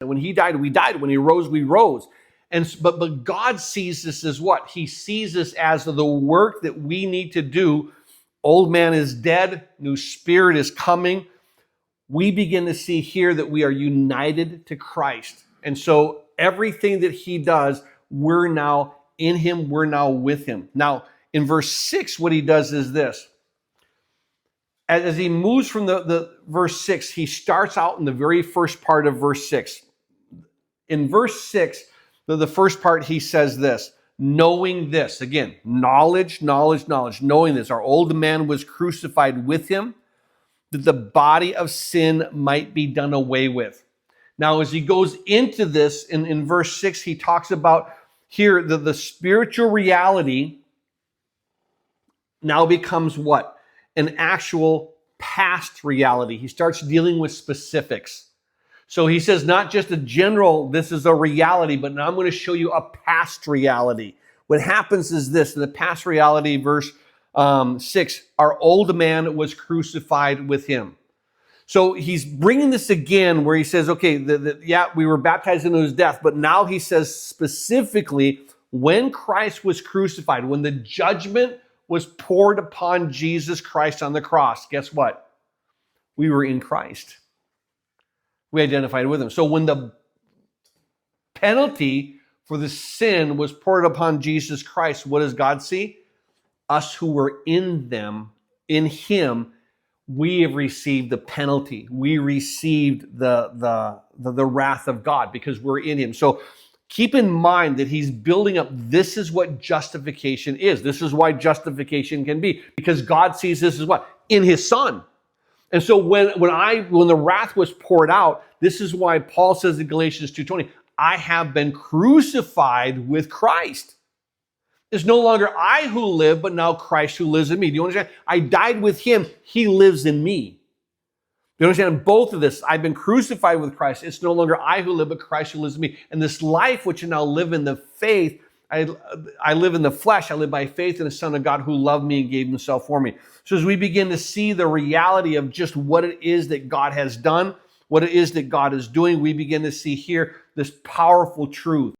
When he died, we died. When he rose, we rose. But God sees this as what? He sees this as the work that we need to do. Old man is dead. New spirit is coming. We begin to see here that we are united to Christ. And so everything that he does, we're now in him. We're now with him. Now, in verse 6, what he does is this. As he moves from the verse 6, he starts out in the very first part of verse 6. In verse 6, the first part, he says this, knowing this. Again, knowledge, knowing this. Our old man was crucified with him, that the body of sin might be done away with. Now, as he goes into this, in verse 6, he talks about here the spiritual reality now becomes what? An actual past reality. He starts dealing with specifics. So he says not just a general, this is a reality, but now I'm going to show you a past reality. What happens is this, in the past reality, verse 6, our old man was crucified with him. So he's bringing this again where he says, okay, we were baptized into his death, but now he says specifically, when Christ was crucified, when the judgment was poured upon Jesus Christ on the cross, guess what? We were in Christ. We identified with him. So when the penalty for the sin was poured upon Jesus Christ, what does God see? Us who were in him, we have received the penalty. We received the wrath of God because we're in him. So keep in mind that he's building up, this is what justification is. This is why justification can be, because God sees this as what? In his son. And so when the wrath was poured out, this is why Paul says in Galatians 2:20, I have been crucified with Christ. It's no longer I who live, but now Christ who lives in me. Do you understand? I died with him. He lives in me. Do you understand? Both of this, I've been crucified with Christ. It's no longer I who live, but Christ who lives in me. And this life which I now live in the faith, I live in the flesh. I live by faith in the Son of God who loved me and gave himself for me. So as we begin to see the reality of just what it is that God has done, what it is that God is doing, we begin to see here this powerful truth.